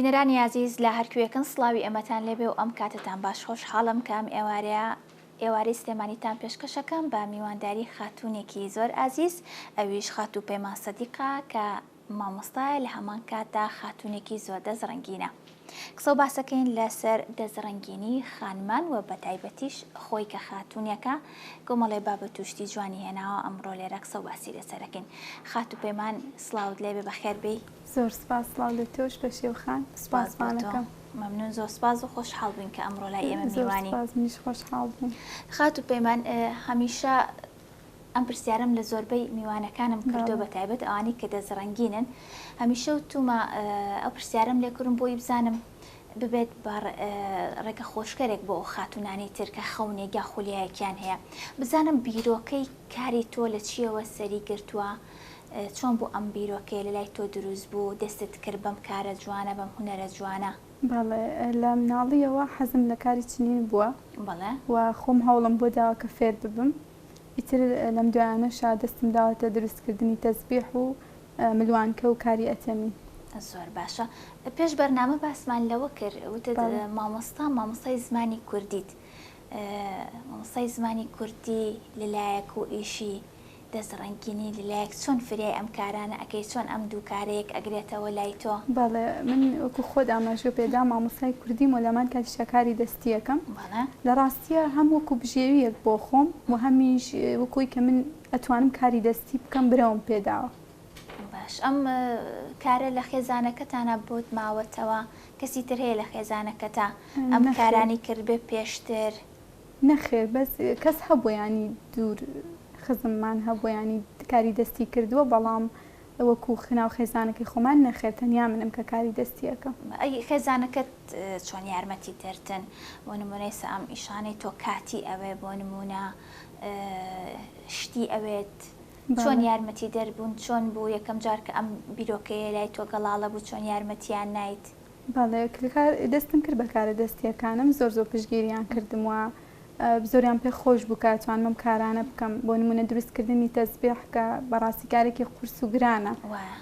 بینەرانی عزیز لە هەرکوێکن سڵاوی ئەمەتان لێبێ و ئەم کاتتان باش خۆشحاڵم کە ئەم ئێوارەی سلێمانیتان پێشکەشەکەم بە میوانداری خاتوونێکی زۆر ئازیز ئەویش خاتوو پەیمان سەدیقا کە مامۆستایە لە هەمان کاتدا خاتوونێکی زۆر دەزڕەنگینە. قسە و باسەکەین لەسەر دەزڕەنگینی خانمان و بەتایبەتیش خۆی کە خاتوونێکە گۆمەڵێ بابەت و شتی جوانی هێناوە ئەمڕۆ لێرە قسە و باسی لەسەرەکەین. خاتوو پەیمان سڵاوت لێبێ بەخێر بێی. زۆر سپاس سڵاو لە تۆش بە شێوخان سپاسمانەکەم. مەمنون زۆر سپاس و خۆشحاڵ بووین کە ئەمڕۆ لای ئێمە میوانی. منیش خۆشحاڵ بووم. خاتوو پەیمان هەمیشە ئەم پرسیارم لە زۆربەی میوانەکانم کردو بەتایبەت ئەوانی کە دەزڕەنگینن هەمیشە وتومە ئەو پرسیارم لێ کردم بۆی بزانم ببێت ڕێگە خۆشکەرێک بۆ خاتونانی ترکە خەونێک یا خولیایەکیان هەیە بزانم بیرۆکەی کاری تۆ لە چیەوە سەری گرتووە چۆن بۆ ئەم بیرۆکەی لە لای تۆ دروست بوو دەستت کرد بەم کارە جوانە بەم هونەرە جوانە. بەڵێ لە مناڵیەوە حەزم لە کاری چنین بووە بەڵێ و خۆم هەوڵم بۆ داوە کە فێر ببم ئیتر لەم دوایانەشا دەستم داوەتە دروستکردنی تەسبیح و ملوانکە و کاری ئەتەمی. زۆر باشە. پێش بەرنامە باسمان لەوە کرد وتت مامۆستای زمانی کوردیت مامۆستای زمانی کوردی لەلایەک و ئیشی دەزڕەنگینی لەلایەک چۆن فریای ئەم کارانە ئەەکەی چۆن ئەم دوو کارەیەک ئەگرێتەوە لای تۆ؟ بەڵێ من وەکو خۆت ئاماژە پێدا مامۆستای کوردی مۆلەمان کاتیشە کاری دەستیەکەم لە ڕاستیە هەم وەکو بژێویەک بۆ خۆم و هەمیش وەکوی کە من ئەتوانم کاری دەستی بکەم برەوم پێداوە. باش ئەم کارە لە خێزانەکەتانە بۆت ماوەتەوە کەسی تر هەیە لە خێزانەکەتە ئەم کارانی کرد بێ پێشتر؟ نەخێر بەس کەس هەبوو ینی دوور خزممان هەبوو ینی کاری دەستی کردووە بەڵام وەکو خناو خێزانەکەی خۆمان نەخێر تەنیا منم کە کاری دەستیەکەم. ئەی خێزانەکەت چۆن یارمەتی دەرتن بۆ نمونەی ئەم ئیشانەی تۆ کاتی ئەوێ بۆ نمونە شتی ئەوێت چۆن یارمەتی دەربوون چۆن بوو یەکەم جار کە ئەم بیرۆکەیە لای تۆ گەڵاڵە بوو چۆن یارمەتیان نایت؟ بەڵێ دەستم کرد بە کارە دەستیەکانم زۆر پشگیریان کردمەوە زۆریان پێ خۆش بوو کاتوانمەم کارانە بکەم بۆ نمونە دروستکردنی تەسبیح کە بەڕاستی کارێکی قورس و گرانە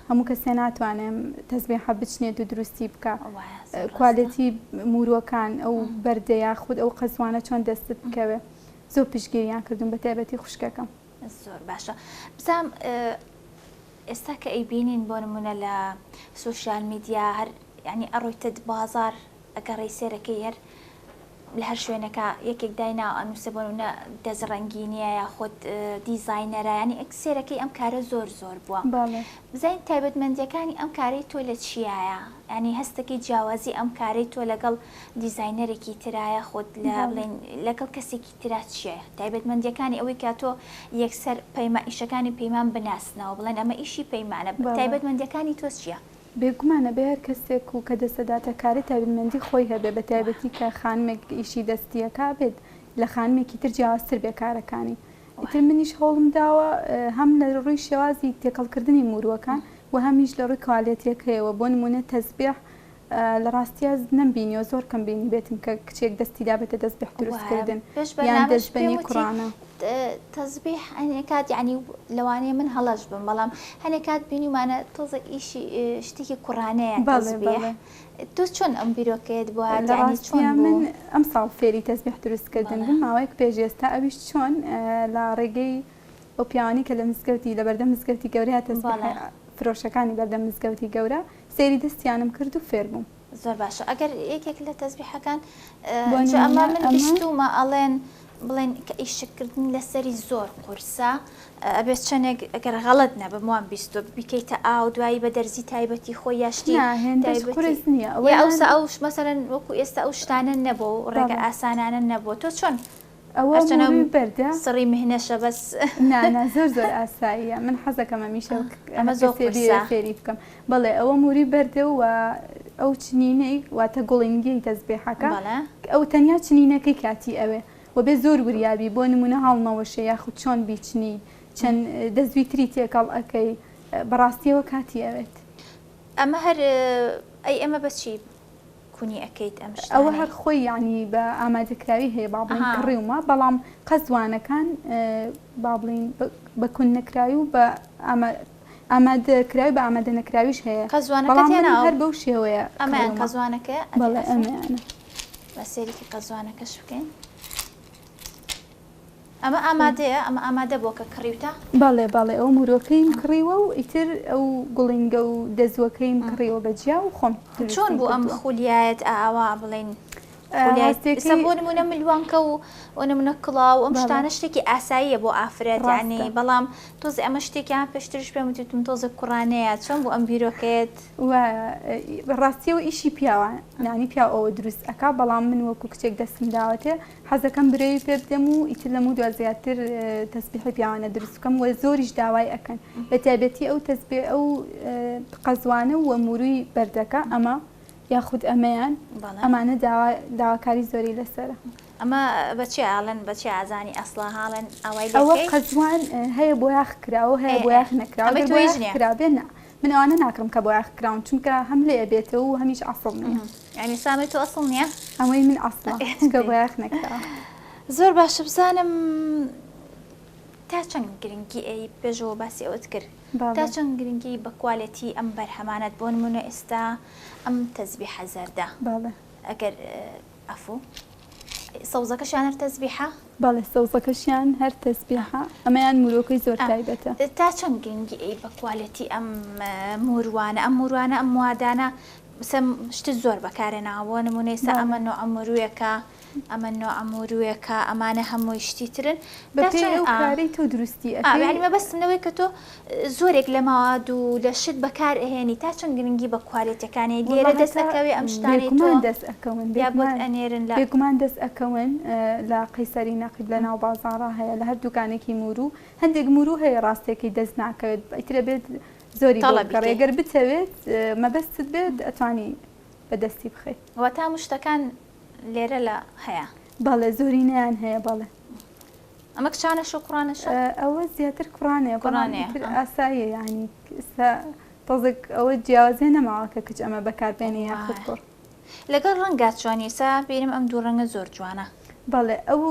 هەموو کەسێ ناتوانێم تەسبیحە بچنێت و دروستی بکە کوالەتی موروەکان ئەو بەردەیە خود ئەو قەزوانە چۆن دەستت بکەوێ زۆر پشگیریان کردم بە تایبەتی خوشکەکەم. زۆر باشە. بزانم ئێستا کە ئەیبینین بۆ نمونە لە سوشیال میدیا هەر ینی ئەڕۆیتت بازار ئەگەڕی سێرەکەی هەر لە هەر شوێنەکە یەکێک داینا ئەنووسێ بۆ نمونە دەزڕەنگینیە یا خۆت دیزاینەرە ینی ئەکسێرەکەی ئەم کارە زۆر بووە. بزانین تایبەتمەندیەکانی ئەم کارەی تۆ لە چیایە؟ ینی هەستێکی جیاوازی ئەم کارەی تۆ لەگەڵ دیزاینەرێکی ترایە خۆت بڵێن لەگەڵ کەسێکی ترا چییە؟ تایبەتمەندیەکانی ئەوەی کە تۆ یەکسەر ئیشەکانی پەیمان بناسنەوە بڵێن ئەمە ئیشی پەیمانە تایبەتمەندیەکانی تۆ چییە؟ بێگومانە بە هەر کەسێک و کە دەسەداتە کاری تایبەتمەندی خۆی هەبێ بە تایبەتی کە خانمێک ئیشی دەستیەکە بێت لە خانمێکی تر جیاوازتر بێ کارەکانی. ئیتر منیش هەوڵم داوە هەم لە ڕووی شێوازی تێکەڵکردنی موروەکان و هەمیش لە ڕووی کوالێتیەکەیەوە بۆ نمونە تەسبیح لە ڕاستیە نەمبینیەوە زۆر کەم بینی بێتم کە کچێک دەستی دابێتە دەستبیح دروستکردن یان دەستبەنی قورئانە. تەسبیح هەنێ کات یعنی لەوانەیە من هەڵەش بم بەڵام هەنێ کات بینیمانە تۆزە ئیشی شتێکی قورئانەیە تەسبیح. تۆ چۆن ئەم بیرۆکەیەت بووە؟ لە ڕاستیە من ئەم ساڵ فێری تەسبیح دروستکردن بووم ماوەیەک پێش ئێستا ئەویش چۆن لە ڕێگەی ئەو پیاوانی کە لە مزگەوتی لە بەردەم مزگەوتی گەورەیە تەسبیح فرۆشەکانی بەردەم مزگەوتی گەورە سێری دەستیانم کرد و فێر بووم. زۆر باشە. ئەگەر یەکێک لە تەسبیحەکان ئەمە من بیستومە ئەڵێن بڵێن کە ئیشکردن لەسەری زۆر قورسە ئەبێت چەندێک ئەگەر غەڵەت نەبم وان بیستۆ بیکەیتە ئاو دوایی بە دەرزی تایبەتی خۆی یاشتی قورس نییە ئەوسا ئەوش مەسەرەن وەکو ئێستا ئەو شتانە نەبوو ڕێگە ئاسانانە نەبوو تۆ چۆن ئەوە بەردە سڕی مهنەشە بەس زۆر ئاساییە من حەزەکەم ئەمیشە ئەمە زۆر فێری بکەم بەڵێ ئەوە موری بەردە و ئەو چنینەی واتە گوڵنگی تەسبیحەکە ئەو تەنیا چنینەکەی کاتی ئەوێ و بێ زۆر وریابی بۆ نمونە هەڵنەوەشە یاخود چۆن بیچنی چەند دەستویتری تێکەڵ ئەەکەی بەڕاستیەوە کاتی ئەوێت. ئەمە هەر ئەی ئەمە بەچی کونی ئەەکەیت ئەوە هەر خۆی یعنی بە ئامادەکراوی هەیە باڵین کڕیومە بەڵام قەزوانەکان با بڵین بە کون نەکراوی و بە ئامادەکراوی بە ئامادە نەکراویش هەیە قەزوانەکە بەڵام من تێناوە هەر بەو شێوەیە ئەمەیان کڕیومە. قەزوانەکە بەڵێ ئەمەیانە بە سێریکی قەزوانەکەش بکەین. ئەمە ئامادەیە ئەمە ئامادە بۆ کە کڕیوتە. بەڵێ ئەو مرۆکەیم کڕیوە و ئیتر ئەو گوڵینگە و دەزوەکەیم کڕیوە بەجیا و خۆم چۆن بوو ئەم خولیایەت ئاوا بڵێن بۆ نمونە ملوانکە و نمونە کڵاو ئەم شتانە شتێکی ئاساییە بۆ ئافرەت یعنی بەڵام تۆزی ئەمە شتێکیان پێشترش پێم وتم تۆزە کوڕانەیە چۆن بوو ئەم بیرۆکەیەت ڕاستیەوە ئیشی پیاوە نانی پیا ئەوە دروست ئەکا بەڵام من وەکو کچێک دەستم داوەتێ حەزەکەم برەوی پێ بدەم و ئیتر لەمو دو زیاتر تەسبیحی پیاوانە دروست بکەم و زۆریش داوای ئەکەن بە تایبەتی ئەو تەسبیح ئەو قەزوانە و وەموروی بەردەکە ئەمە یاخود ئەمەیان ئەمانە داواکاری زۆری لەسرە. ئەمە بەچی ئاڵن بەچی ئازانی ئەسڵا هاڵن ئەوە قەزوان هەیە بۆ یاخ کراوە هەیە بۆ یاخ نەکراوە من ئەوانە ناکڕم کە بۆ یاخ کراون چونکە هەم لێ بێتەوە و هەمیش ئەسڵ نییە ینی سامی تۆ ئەسڵ نییە ئەوەی من ئەسڵە کە بۆ یاخ نەکراوە. زۆر باشە بزانم تا چەند گرنگی ئەی پێشەوە باسی ئەوت کرد تا چەند گرنگی بە کوالەتی ئەم بەرهەمانەت بۆ نمونە ئێستا ئەم تەسبیحە زەردە ئەگەر ئەفوو سەوزەکەشیان هەر تەسبیحە بەڵێ سەوزەکەشیان هەر تەسبیحە ئەمەیان مرۆکەی زۆر تایبەتە. تا چەند گرنگی ئەی بە کوالەتی ئەم موروانە ئەم موادانە شت زۆر بەکارێناوە نمونە ئێستا ئەمە نوع ئەمروویەکە ئەمە نوع ئەمروویەکە ئەمانە هەمووی شتی ترن کاری تۆ دروستی ئەمە بەستنەوەی کە تۆ زۆرێک لە ماواد و لە شت بەکار ئەهێنی تا چەند گرنگی بە کوالێتەکانی لێرە دەستەکەوێ ئەم شتانی دەست ئەەکەون ئەنێرن لە بێگومان دەست ئەەکەون لە قەیسەری نەقیب لە ناو بازاڕە هەیە لە هەر دوکانێکی مرو هەندێک مرو هەیە ڕاستێکی دەست ناکەوێت ئیترە بێت زۆری ڕێگەر بتەوێت مەبەستت بێت ئەتوانی بەدەستی بخێت وە تا مشتەکان لێرە لە هەیە بەڵێ زۆرینیان هەیە بەڵێ ئەمە کچانە شوقڕانەش ئەوە زیاتر کوڕانەیە ئاساییە ینی تۆزێک ئەوە جیاوازێ نەماوە کە کچ ئەمە بەکاربێنی یاخود کوڕ لەگەڵ ڕەنگات چۆنیسا بینم ئەم دوو ڕەنگە زۆر جوانە بەڵێ ئەو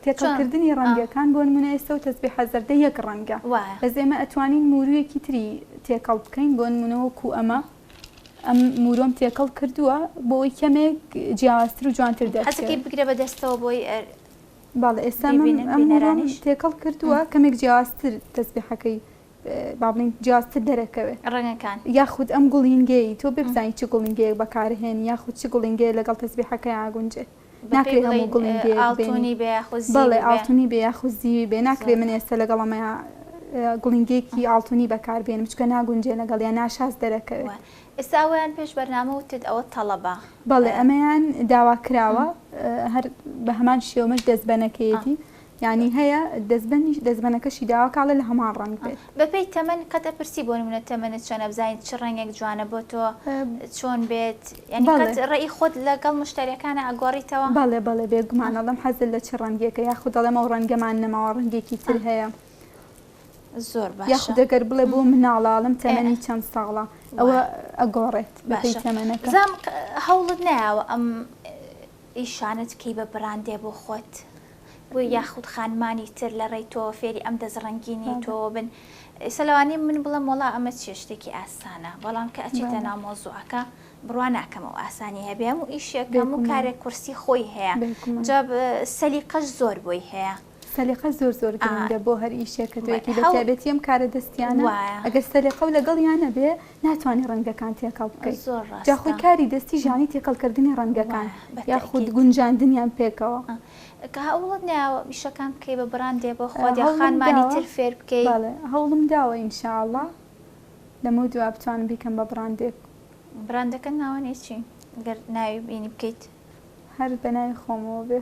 تێکەڵکردنی ڕەنگەکان بۆ نمونە ئێستا و تەسبیح زەردە یەک ڕەنگە بەس ئێمە ئەتوانین مورویەکی تری تێکەڵ بکەین بۆ نمونەوەکو ئەمە ئەم مرۆم تێکەڵ کردووە بۆی کەمێک جیاوازتر و جوانتر دەستەکەی بگرە بە دەستەوە بۆی باڵێ ئێستا ئەم تێکەڵ کردووە کەمێک جیاوازتر تەسبیحەکەی بابلین جیاوازتر دەرەکەوێت ڕەنگەکان یاخود ئەم گوڵینگەی تۆ ببزانی چ گوڵینگەیەک بەکارهێنی یاخود چ گوڵینگەیە لەگەڵ تەسبیحەکە یاگونجێت ناکرێت هەموو گوڵینگەیەک بەڵێ ئاڵتونی بێ یاخود زیوی بێ ناکرێت من ئێستا لەگەڵ ئەمەیە گوڵینگەیەکی ئاڵتونی بەکاربێنم چکە ناگونجێ لەگەڵ یان ناشاز دەرەکەوێت. ئێستا ئەویان پێش بەرنامە وتت ئەوە تەڵەبە بەڵێ ئەمەیان داوا کراوە هەر بە هەمان شێومەش دەستبەنەکەیەتی ینی هەیە دەستبەنەکەشی داوا کاڵە لە هەمان ڕنگ بێت بەپێی تەمەن قەتە پرسی بۆ نمونە تەمەنت چۆنە بزانیت چ ڕەنگێک جوانە بۆ تۆ چۆن بێت ینی ڕێی خۆت لەگەڵ مشتریەکانە ئەگۆڕیتەوە بەڵێ بێگومان ئەڵەم حەزل لە چ ڕەنگێکە یاخود دەڵێمە ئەو ڕەنگەمان نەماوە ڕەنگێکی تر هەیە زۆر باش یاخود دەگەر بڵێ بۆ مناڵاڵم تەمەنی چەند ساڵە ئەوە ئەگۆڕێت بەپێی تەمەنەکە زام هەوڵت نایەوە ئەم ئیشانت کەی بە براندێ بۆ خۆت بۆ یاخود خانمانی تر لە ڕێی تۆ فێری ئەم دەزڕەنگینی تۆ بن ئێستا لەوانەیە من بڵم وەڵا ئەمە چێ شتێکی ئاسانە بەڵام کە ئەچێتە ناو مۆزوعەکە بڕوا ناکەمەوە ئاسانی هەبێ هەموو ئیشێکەم و کارێک کورسی خۆی هەیە جا سەلیقەش زۆر بۆی هەیە سەلیقە زۆر گرنگە بۆ هەر ئیشێکە توێکی بەتابێتی ئەم کارە دەستیانە ئەگەر سەلیقە و لەگەڵیانە بێ ناتوانانی ڕەنگەکان تێکەڵ بکەیت جاخۆی کاری دەستی ژانی تێکەڵکردنی ڕەنگەکان یاخود گونجاندنیان پێکەوە کە هەوڵت ناوە میشەکان بکەی بە براندێ بۆ خۆت یا خانمانی تر فێر بکەیت هەوڵم داوە ئینشاءڵڵا لەمە دووا بتوانم بیکەم بە براندێک براندەکە ناوانێ چی گەر ناوی بینی بکەیت هەر بەناوی خۆمەوە بێ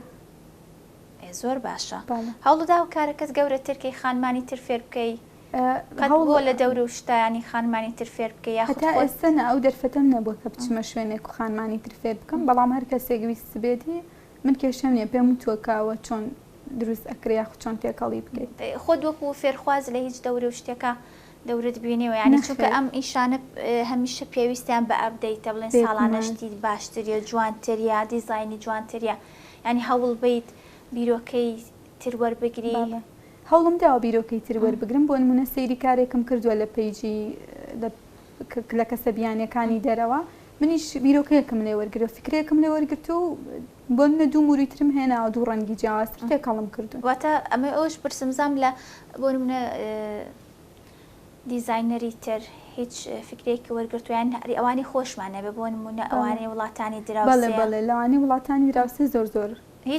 زۆر باشە هەوڵدا و کارەکەس گەورە ترکەی خانمانی تر فێر بکەی بۆ لە دەور و شتانی خانمانی تر فێر بکەی هەتا ئێستە ئەو دەرفەتەم نەبووە کە بچمە شوێنێک و خانمانی تر فێر بکەم بەڵام هەر کەسێک ویست بێتی من کێشەم نییە پێم وتووەکەوە چۆن دروست ئەکرێ یاخود چۆن تێکەڵی بکەیت خۆ وەکو فێرخواز لە هیچ دەورە و شتێکە دەورت بینیەوە ینی چونکە ئەم ئیشانە هەمیشە پێویستیان بە ئەپدەیتە بڵێن ساڵانەشتی باشتریە جوانتریا دیزاینی جوانتریا ینی هەوڵ بیت بیرۆکەی تر وەربگری هەوڵم داوە بیرۆکەی تر وەربگرم بۆ نمونە سەیری کارێکم کردووە لە پەیجی لە کەسەبیانیەکانی دەرەوە منیش بیرۆکەیەکم لێ وەرگرە فکرێکم لێ وەرگرت و بۆ منە دوو موریترم هێناوە دوو ڕەنگی جیاوازتر تێکەڵم کردو. واتە ئەمە ئەوش پرسمزام لە بۆ نمونە دیزاینەری تر هیچ فکرێکی وەرگرتویان هەری ئەوانی خۆشمانە بێ بۆ نمونە ئەوانەی وڵاتانی بەڵێ بەڵێ لەوانی وڵاتانی دراوسێ زۆر زۆر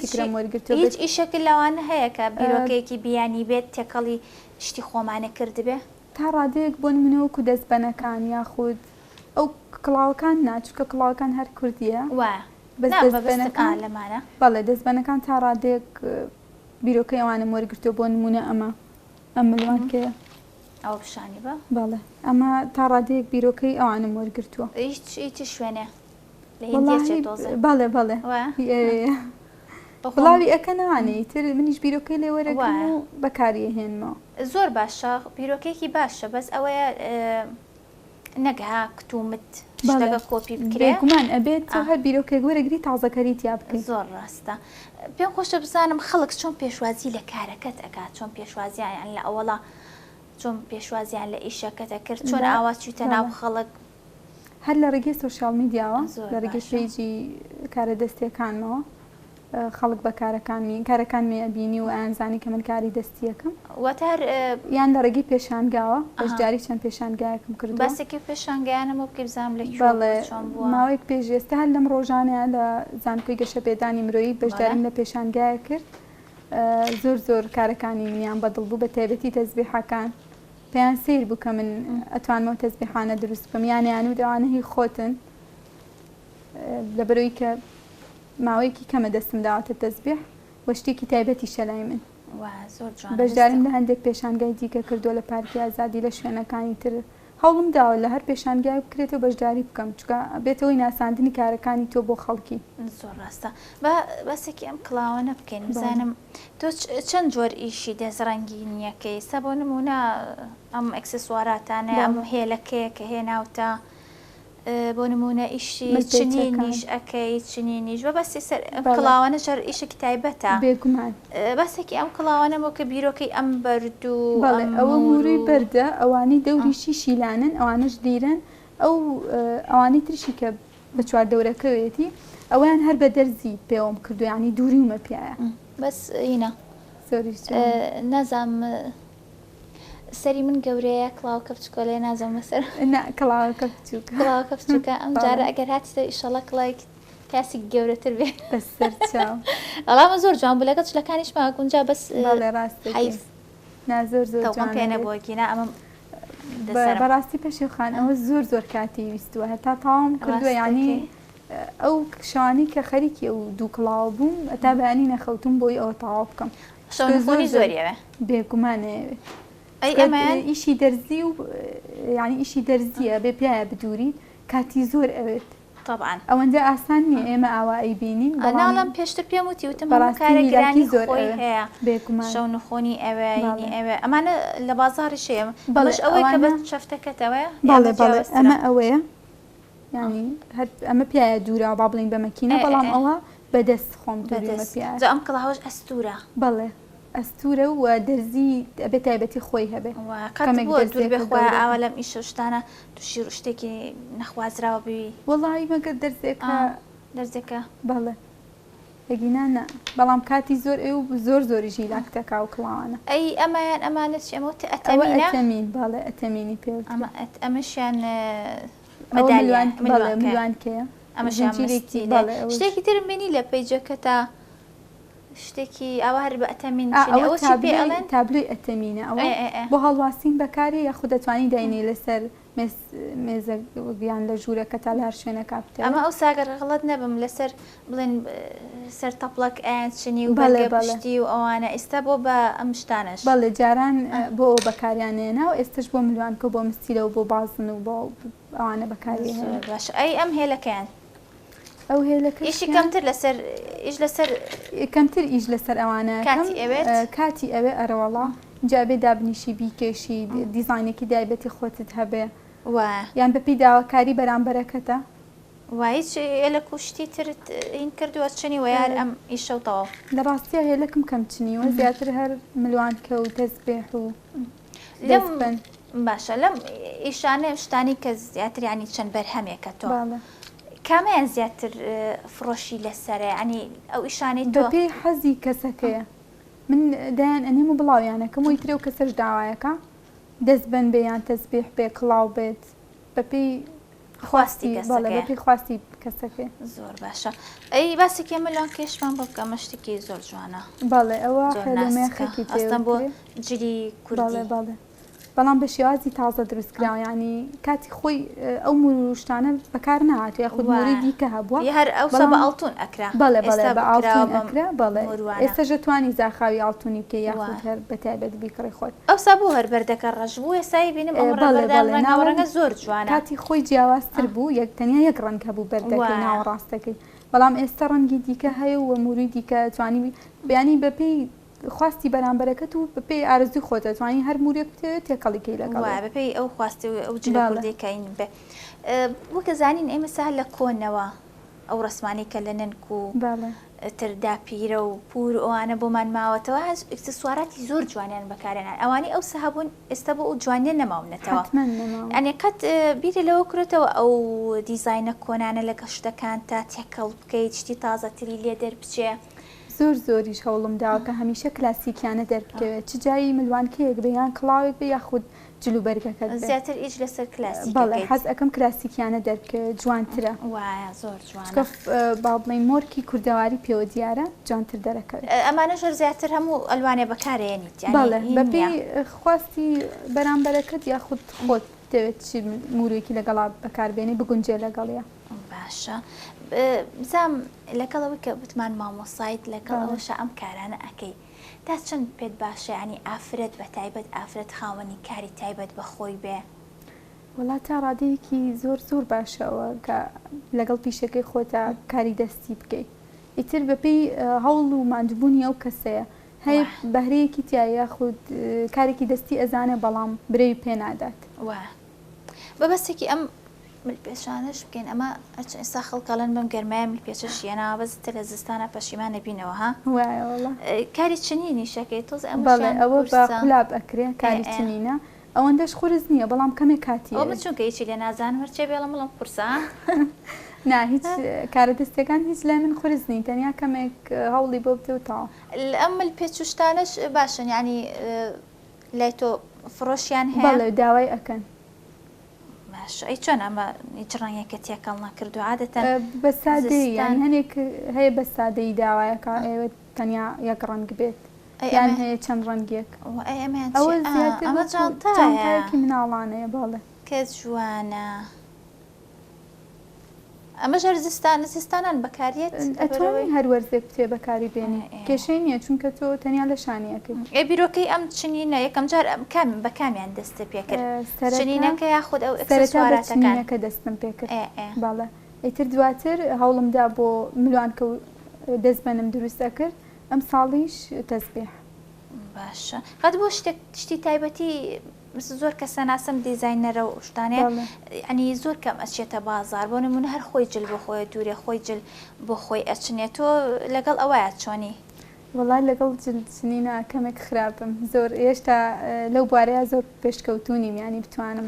فکرم وەرگرتووە هیچ ئیشەکە لەوانە هەیە کە بیرۆکەیەکی بیانی بێت تێکەڵی شتی خۆمانە کردبێ تا ڕادەیەک بۆ نمونەوەکو دەستبەنەکان یاخود ئەو کڵاوەکان ناچکە کڵاوەکان هەر کوردیە دەستبەنەکان لەمانە بەڵێ دەستبەنەکان تا ڕادەیەک بیرۆکەی ئەوانم وەرگرتووە بۆ نمونە ئەم ملوانکەیە ئەو پیشانی بە بەڵێ ئەمە تا ڕادەیەک بیرۆکەی ئەوانم وەرگرتووە هیچ شوێنێ بەڵێ بەڵێ بڵاوی ئەەکە نوانەی تر منیش بیرۆکەی لێ وەرەگرم و بەکاریە هێنمەوە زۆر باشە بیرۆکەیەکی باشە بەس ئەوەیە نەگەها کتومت شتەکە کۆپی بکرێت گومان ئەبێت هەر بیرۆکەی وەرەگری تازەکەری تیا بکەیت زۆر ڕاستە پێم خۆشە بزانم خەڵک چۆن پێشوازی لە کارەکەت ئەکات چۆن پێشوازیان لە ئەوڵا چۆن پێشوازیان لە ئیشەکەتە کرد چۆن ئاوا چوتە ناو خەڵک هەر لە ڕێگەی سۆشیال میدیاوە لە ڕێگەی پێیجی کارە دەستیەکانمەوە خەڵک بە کارەکانمی ئەبینی و ئەیانزانی کە من کاری دەستیەکەم وەتەر یان لە ڕێگەی پێشانگاوە بەشداری چەند پێشانگایەکم کردو بەسێکی پێشانگایانەوە بکە بزانم لە ماوەیەک پێشێستا هەر لەم ڕۆژانەیە لە زانکۆی گەشە پێدانی مرۆیی بەشداریم لە پێشانگایە کرد زۆر زۆر کارەکانی منیان بەدڵ بوو بە تایبەتی تەزبیحەکان پێیان سیر بوو کە من ئەتوانمەوە تەزبیحانە دروست بکەم یانیان و دەوانەی خۆتن لەبەرەوەی کە ماوەیەکی کەمە دەستم داواتە تەزبیح وە شتێکی تایبەتی شەلای من بەشداریم لە هەندێک پێشانگای دیکە کردووە لە پارکی ئازادی لە شوێنەکانی تر هەوڵم داوە لە هەر پێشانگای بکرێتەوە بەشداری بکەم چکە بێتەوەی ناساندنی کارەکانی تۆ بۆ خەڵکی زۆر ڕاستە بەسێکی ئەم کڵاوانە بکەین بزانم تۆ چەند جۆر ئیشی دەزڕەنگی نیەکەی سە بۆ نمونە ئەم ئەکسسواراتانە ئەم هێلەکەیە کە هێناوتە بۆ نمونە ئیشی چنینیش ئەەکەی چنینیش بە بەسی سەر کڵاوانە شەر ئیشێکی تایبەتە بێگومان بەسێکی ئەم کڵاوانەمەوە کە بیرۆکەی ئەم بەردوو ئەوە موروی بەردە ئەوانی دەوریشی شیلانن ئەوانش دیرن ئەوانی ترشی کە بە چوار دەورەکەوێتی ئەویان هەر بە دەرزی پێوەم کردو ینی دووریمە پیاە بەس ئینە نازام سەری من گەورەیە کڵاوکە بچکۆ لێ نازەم بەسەر کڵاوەکە بچووکە ئەم جارە ئەگەر هاتیتە ئیشەڵە کڵایك کاسی گەورەتر بێت بەسەر ئەڵامە زۆر جوان بوو لەگەڵ چلەکانیشمە گونجا بەس ڕاست زۆر زۆر پێێنە بۆگینا ئەمە بەڕاستی پێشێخان ئەوە زۆر زۆر کاتی ویستووە هەتا تاوام کردووە ینی ئەو شوانی کە خەریکی ئەو دوو کڵاو بووم ئەتا بەیانی نەخەوتم بۆی ئەوە تاوا بکەم زۆری زۆریەوە بێگومانەوێ ئیشی دەرزی و ینی ئیشی دەرزیە بێ پیاە بدووری کاتی زۆر ئەوێت طبعاً ئەوەندە ئاسان نیە ئێمە ئاوا ئەیبینین ناڵم پێشتر پێم وتی وتم کارێکرانی زۆر هەیە بێگومان شەو نخۆنی ئەوە ئەمانە لە بازاری شێم بەڵش ئەوەی کە بە چەفتەکەتەوەە ئەمە ئەوەیە ینی ئەمە پیاە دوورا با بڵین بە مەکینە بەڵام ئەوە بەدەست خۆم دووریمە پیاە ئەم کڵاوەش ئەستورە بەڵێ ئەستورە و دەرزی ئەبێ تایبەتی خۆی هەبێ دوور بخوا ئاوا لەم ئیش شتانە تووشی شتێکی نەخوازراوە بووی وەڵی مەگەر دەرزێکە بەڵێ بەگینانە بەڵام کاتی زۆر ئێ و زۆر زۆریژی لاکتەکە و کڵاوانە ئەی ئەمایان ئەمانەت چێمەوە ئەتەمین باڵێ ئەتەمینی پێ ئەمەشیان ملوانکەیە ئەمەشیان شتێکی ترم بینی لە پەیجەکە تا شتێکی ئەوە هەر بە ئەتەمین تابلوی ئەتەمینە ئەوە بۆ هەڵواستین بەکارێ یاخود دەتوانی داینی لەسەر مێزەگیان لە ژوورەکە تا لە هەر شوێنە کاپتە ئەمە ئەو ساگەر غەڵەت نەبم لەسەر بڵێن سەر تەپڵک ئەیان چنی و بەڵێ و ئەوانە ئێستا بۆ بە ئەم شتانش بەڵێ جاران بۆ بەکاریانێنا و ئێستش بۆ ملوانکە بۆ مستیلە و بۆ بازن و بۆ ئەوانە بەکاری باش ئەی ئەم هێلەکەیان ئەو هێلەکە ئیشی کەمتر لەسەر ئیش لەسەر کەمتر ئیش لەسەر ئەوانە کاتی ئەوێ ئەرەوەڵا جابێ دابنیشی بیکێشی دیزاینێکی دایبەتی خۆتت هەبێ یان بەپی داواکاری بەرامبەرەکەتە وایچ لە کوشتی ترت این کردووە چنی و یار ئەم ئیشەوتەوە لە ڕاستیە هێلەکم کەم چنیوە زیاتر هەر ملوانکە و تەسبێح و لەم دەستبەن. باشە لەم ئیشانە شتانی کە زیاتریانی چەند بەرهەمێکە تۆ باڵێ. کامیان زیاتر فرۆشی لەسەرە ینی ئەو ئیشانەی تۆ بەپێی حەزی کەسەکەیە من دایان ئەنێم و بڵاویانەکەم وی ترێ و کەسەش داوایەکە دەست بەن بێ یان تەسبێح بێ کڵاو بێت بەپێی خواستی باڵێ کەسەکەی بەپێی خواستی کەسەکەی. زۆر باشە ئەی باسێکی مەلان کێشمان بۆ بکەمە شتێکی زۆر جوانە باڵێ ئەوە زۆر هێلومێخێکی ئەستان بۆ جلی کوردی باڵێ بەڵام بە شێوازی تازە دروستکراوە ینی کاتی خۆی ئەو موشتانە بەکار نهات یا خود موری دیکە هەبووە هەر ئەوسا بە ئاڵتون ئەکرا بەڵێ بەڵێ بە ئاڵتون ئەکرا بەڵێ ئێستا ژەتوانی زاخاوی ئاڵتونی بکە یاخود هەر بەتایبەت بیکڕی خۆت ئەوسا بۆ هەر بەردەکە ڕەش بوو ئێسایی بینم ڕەنگە زۆر جوانە کاتی خۆی جیاوازتر بوو یەکتەنیا یەک ڕەنگ هەبوو بەردەکەی ناوەڕاستەکەی بەڵام ئێستا ڕەنگی دیکە هەیە و موری دیکە توانی بیانی بەپێی خواستی بەرامبەرەکەت و بەپێی ئارزوی خۆتە توانی هەر موریەک تێکەڵیکەی لەگەڵ بەپێی ئەو خواستی ئەو جلەکەین بێ وەکە زانین ئێمە ساهل لە کۆنەوە ئەو ڕسمانی کە لە ننک و تردا پیرە و پور ئەوانە بۆمان ماوەتەوە ئەکسسوارەتی زۆر جوانیان بەکارێنان ئەوانی ئەو سەهبوون ئێستا بۆ ئەو جوانیان نەماونەتەوە ئەنێ قەت بیرە لەوە کرێتەوە ئەو دیزاینە کۆنانە لەگە شتەکان تا تێکەڵ بکەیت شتی تازەتری لێ دەربچێ زۆر زۆریش هەوڵم داوە کە هەمیشە کلاسیکیانە دەربکەوێت چ جایی ملوانکەیەک بە یان کڵاوێک بە یاخود جلوبەرگەکە زیاتر ئیش لەسەر کلاسیک بەڵێ حەز ئەەکەم کلاسیکیانە دەربکەوێت جوانترە وایە زۆر جوان باڵی مۆرکی کوردەواری پێوە دیارە جوانتر دەرەکەوێت ئەمانە ژەر زیاتر هەموو ئەلوانێ بەکارێنیت بەڵێ بەپێی خواستی بەرامبەرەکەت یاخود خۆت دەوێت چی موروێکی لەگەڵا بەکاربێنی بگونجێ لەگەڵیە باشە بزام لەگەڵەوەی کە بتمان مامۆسایت لەگەڵەوەش ئەم کارانە ئەەکەی تا چەند پێت باشە ینی ئافرەت بە تایبەت ئافرەت خاوەنی کاری تایبەت بەخۆی بێ وڵات تا ڕادەیەکی زۆر زۆر باشەوە کە لەگەڵ پیشەکەی خۆتە کاری دەستی بکەیت ئیتر بەپێی هەوڵ و ماندبوونی ئەو کەسەیە هەیە بەهرەیەکی تایە خود کارێکی دەستی ئەزانێ بەڵام برەوی پێنادات بەبەستێکی ئەم پێشانش بکەین ئەمە ئێستا خەڵکەڵەن بەم گەرمایە پێچە شیێنەوە بەزتە لە زستانە پەشیمانە بینەوە ها کاری چنینی شەکەی تۆز ئەوە بە قولاب ئەکرێ کاری چنینە ئەوەندەش خورز نییە بەڵام کەمێک کاتی ئەو چونکە هیچی لێ نازان هەرچێ بێڵە مڵم قورسە نا هیچ کارە دەستەکان هیچ لای من خورز نین تەنیا کەمێک هەوڵی بۆ بتەوتەوە ئەمل پێچشتانش باشن ینی لای تۆ فرۆشیان هەیە بەڵێ داوای ئەەکەن ئەی چۆن ئەمە هیچڕانگەکە تێکەڵ نەکردو عادەتەن بە سادەی یان هەنێک هەیە بە سادەی داوایەکە ئێوە تەنیا یەک ڕەنگ بێت یان هەیە چەند ڕەنگێک ئەوە ئەمە جانتایەکی مناڵانەیە باڵێ کە جوانە ئەمە ژەر زستانان بەکارێت ئەتوانی هەر وەرزێک بتێ بەکاری بێنی کێشەی نییە چونکە تۆ تەنیا لە شانیەکەی بیرۆکەی ئەم چنینە یەکەم جار بە کامیان دەستە پێکرد چنینەکە یاخود ئەو ئەکسسوارەتەکە دەستم پێکرد باڵێ ئیتر دواتر هەوڵمدا بۆ ملوانکە و دەستبەنم دروستە کرد ئەم ساڵیش تەسبێح باشە قەت بۆ شتی تایبەتی زۆر کەسە ناسم دیزاینەرە و شتانەیە ئەنی زۆر کەم ئەچێتە بازار بۆ نمونە هەر خۆی جل بۆ خۆی دوورێ خۆی جل بۆ خۆی ئەچنێت تۆ لەگەڵ ئەوەیە چۆنی وڵای لەگەڵ جلچنینە کەمێک خراپم زۆر هێشتا لەو بوارەیە زۆر پێشکەوتونیم ینی بتوانم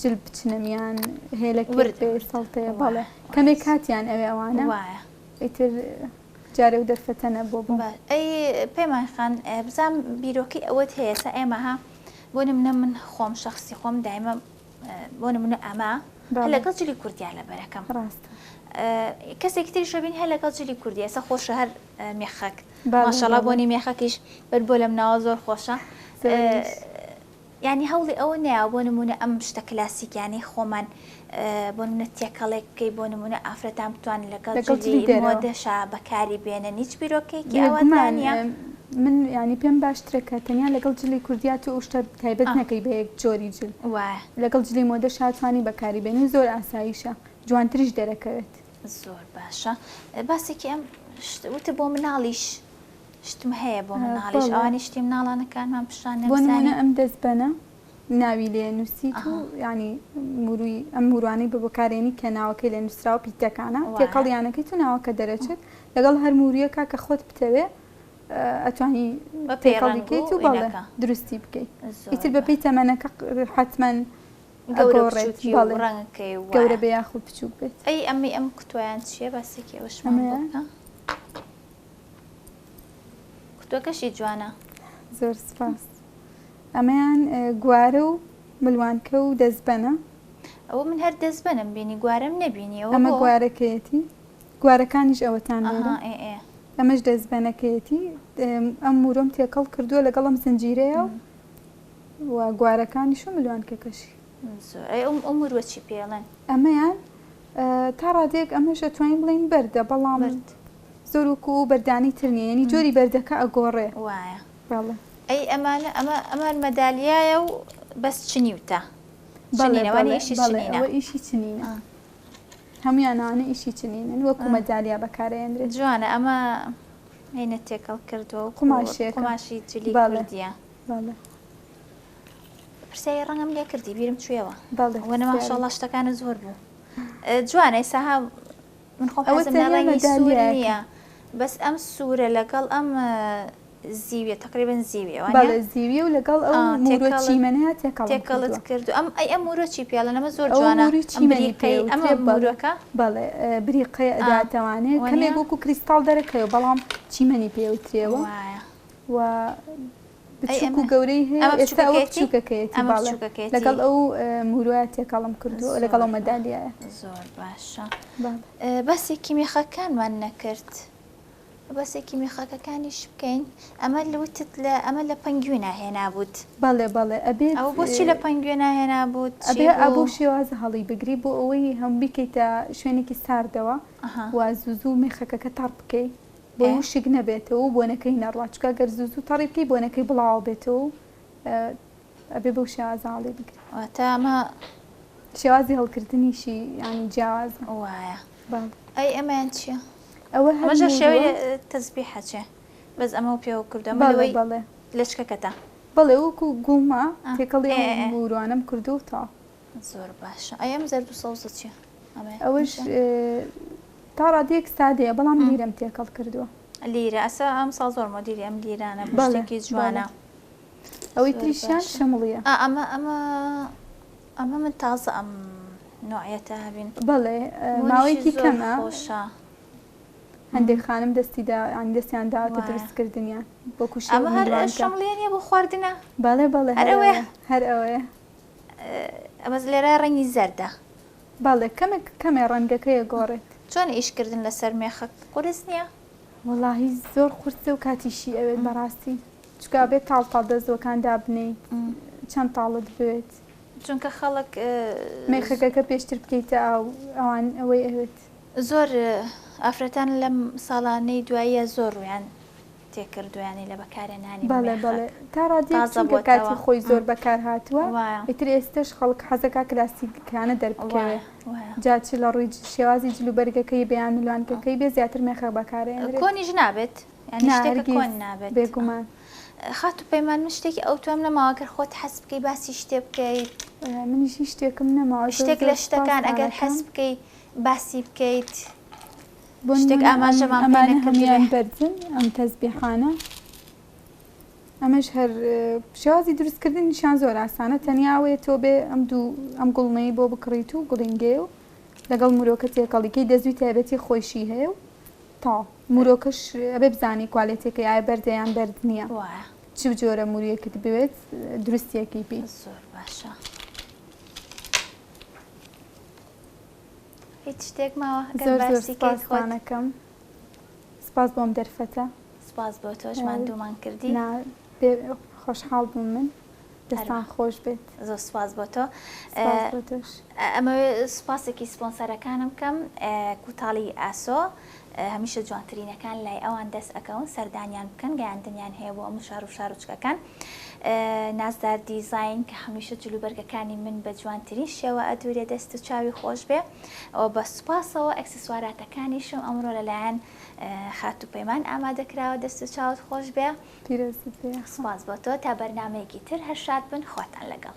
جل بچنەمیان هێلە بێ سەڵتەیە بەڵێ کەمێک کاتیان ئەوێ ئەوانە ئیتر جارێ و دەرفەتەنە بۆ ئەی پێمان خان بزام بیرۆکی ئەوەت هەیە سا ئێمەها بۆ نمونە من خۆم شخصی خۆم دایمە بۆ نمونە ئەمە لەگەڵ جلی کوردیا لە بەرەکەم ڕاستە کەسێکی تری شەبین هەر لەگەڵ جلی کوردی ئێستا خۆشە هەر مێخەک ماشەڵا بۆنی مێخەکیش بۆ لە مناوە زۆر خۆشە ینی هەوڵی ئەوە نیا بۆ نمونە ئەم شتە کلاسیکیانی خۆمان بۆ نمونە تێکەڵێک بکەی بۆ نمونە ئافرەتان بتوانین لەگەڵ جلی مۆدەشا بەکاری بێنە هیچ بیرۆکێکی ئەوەمانە من ینی پێم باشترەکە تەنیا لەگەڵ جلی کوردیات و شتە تایبەت نەکەی بە یەک جۆری جل لەگەڵ جلی مۆدە شاتوانی بەکاری بێنی زۆر ئاساییشە جوانتریش دەرەکەوێت زۆر باشە باسێکی ئەم وتە بۆ مناڵیش شتم هەیە بۆ مناڵیش ئەوانی شتی مناڵانەکانمان پیشان بۆ نمونە ئەم دەستبەنە ناوی لێ نووسیت و ینی مروی ئەم موروانەی بە بەکارێنی کە ناوەکەی لێ نووسرا و پیتەکانە تێکەڵیانەکەی تو ناوەکە دەرەچێت لەگەڵ هەر موریەکە کە خۆت بتەوێ ئەتوانی تێکەڵیکەیت و بەڵێ دروستی بکەیت ئیتر بەپی تەمەنەکە حتمەن گەورەڕێت گەورە بە یاخود بچوو بێت ئەی ئەمی ئەم قوتویان چیە باسێکی ئەوشمان قوتوەکەشی جوانە زۆر سپاس ئەمەیان گوارە و ملوانکە و دەستبەنە ئەوە من هەر دەستبەنم بینی گوارەم نەبینیەوە ئەمە گوارەکەیەتی گوارەکانیش ئەوەتان لێرە ئێ ئەمەش دەستبەنەکەیەتی ئەم مورۆم تێکەڵ کردووە لەگەڵم زنجیرەیە و گوارەکانیش و ملوانکەکەشی زۆر ئەم مرووە چی پێڵێن ئەمەیان تا ڕادێک ئەمەش ئەتوانین بڵین بەردە بەڵام زۆر وکو و بەردانی ترنیە ینی جۆری بەردەکە ئەگۆڕێ وایە بەڵێ ئەی ئەمانە ئەمان مەدالیایە و بەس چنیوتە ئەوە ئیشی چنینە هەمویانانە ئیشی چنینن وەکو مەدالیا بەکارێنرێت جوانە ئەمە هینە تێکەڵ کردووە و قماشی جلی کوردیە پرسیای ڕەنگەم لێ کردی بیرم توێەوە وەنە ماشەڵڵا شتەکانە زۆر بوو جوانە ئێستا من خۆم حەزم لە ڕەنگی سوور نییە بەس ئەم سوورە لەگەڵ ئەم زیویە تقریبا زیویە زیویە و لەگەڵ ئەو مورۆچیمەنەیە تێکەڵت کرد ئەم مورۆ چی پێڵە نەمە زۆر جوانە ئەمە مورۆکە بەڵێ بریقی ئەداتەوانێت کەمێک وەکو کریستاڵ دەرەکەوە بەڵام چیمەنی پێوترێەوە و بچووک و گەورەی هەیە ئێستا ئەوە بچووکەکەیەتی لەگەڵ ئەو موروە تێکەڵم کردووە لەگەڵ ئەو مەدالیایە زۆر باشە بەسێکی میخەکانمان نەکرد بەسێکی میخەکەکانیش بکەین ئەمە لەوتت لە ئەمە لە پەنگوێنە هێنابووت بەڵێ ئەبێت ئەو بۆچی لە پەنگوێنە هێنابووت ئەبێ ئەبوو شێوازە هەڵی بگری بۆ ئەوەی هەم بکەیتە شوێنێکی ساردەوە و زوزوو میخەکەکە تاڕ بکەیت بۆ شک نەبێتەوە بۆنەکەی نەڕواچکە گەر زوزوو تەڕی بکەی بۆنەکەی بڵاو بێتەوە ئەبێ بەو شێوازە هەڵی بگری تا ئەمە شێوازی هەڵکردنیشی ینی جیاوازە وایە ئەی ئەمەیان چییە؟ ئەوە هەمەژە شێوەی تەسبیحە چێ بەس ئەمە پێوە کردو بەڵێ لەچکەکەتە بەڵێ وەکو گوڵما تێکەڵی موروانەم کردو تا زۆر باشە ئەم زەرد و سەوزە چیە؟ ئەوەش تا ڕادێک سادەیە بەڵام لیرەم تێکەڵ کردووە لیرە ئەسا ئەم ساڵ زۆر مۆدیری ئەم لیرانە بەشتێکی جوانە ئەوەی تریشیان شەمڵیە ئەمە من تازە ئەم نوعەتە هەبین بەڵێ ماوەیەکی کەمە هەندێک خانم دەستیان داوەتە دروستکردنیان بۆکو ئەمە هەر شەمڵێنیە بۆ خواردنە بەڵێ هەر ئەوەیە ئەمە لێرە ڕەنگی زەردە بەڵێ کەمێ ڕەنگەکەیە گۆڕێت چۆن ئیشکردن لەسەر مێخەک قورس نییە؟ وەڵاهی زۆر قورسە و کاتیشی ئەوێت بەڕاستی چکا بێت تاڵ دەستەوەکان دابنەی چەند تاڵت بێت چونکە خەڵک مێخەکەکە پێشتر بکەیتە ئەوان ئەوەی ئەوێت زۆر ئافرەتان لەم ساڵانەی دواییە زۆر ڕویان تێکردویانی لە بەکارهێنانی بەڵێ تا ڕادێ کاتی خۆی زۆر بەکار هاتووە ئیتر ئێستش خەڵک حەزەکە کلاسیکانە دەربکەوێ جاچ لە ڕووی شێوازی جلوبەرگەکەی بەیان ملوانکەکەی بێ زیاتر مێخە بەکارێنێت کۆنیش نابێت کۆن نابێت بێگومان خات و پەیمان من شتێکی ئەو توام نەماوەگەر خۆت حەز بکەی باسی شتێ بکەیت منیشی شتێکم نەماوە شتێک لە شتەکان ئەگەر حەز بکەیت باسی بکەیت شتێک ئاماژەمان هەمیان بەرزن ئەم تەسبیحانە ئەمەش هەر شێوازی دروستکردن نیشان زۆر ئاسانە تەنیاوێت تۆ بێ ئەم گوڵمەی بۆ بکڕیت و گوڵینگێ و لەگەڵ مرۆکە تێکەڵیکەی دەزوی تایبەتی خۆشی هەیە و تا مرۆکەش ئەبێ بزانی کوالێتێکی ئایا بەردەیان بەرد نییە چ جۆرە موریەکەت بوێت دروستیەکەی پێ زۆر باشە هیچ شتێک ماوە زۆرسپاسانەکەم سپاس بۆم دەرفەتە سپاس بۆ تۆشمان دوومان کردی خۆشحاڵ بووم من دەستان خۆش بێت زۆر سپاس بۆ تۆ ئەمە سپاسێکی سپۆنسەرەکانم بکەم کوتاڵی ئاسۆ هەمیشە جوانترینەکان لای ئەوان دەست ئەەکەون سەردانیان بکەن گەیاندنیان هەیە بۆ ئەم شار و شارۆچکەکان نازدار دیزاین کە هەمیشە جلوبەرگەکانی من بە جوانترین شێوە ئەدورێ دەست و چاوی خۆش بێ ئەو بە سوپاسەوە ئەکسسواراتەکانیشم ئەمڕۆ لەلایەن خات و پەیمان ئامادەکراوە دەست و چاوت خۆش بێ پیرۆزت بێ سپاس بۆ تۆ تا بەرنامەیەکی تر هەر شاد بن خواتان لەگەڵ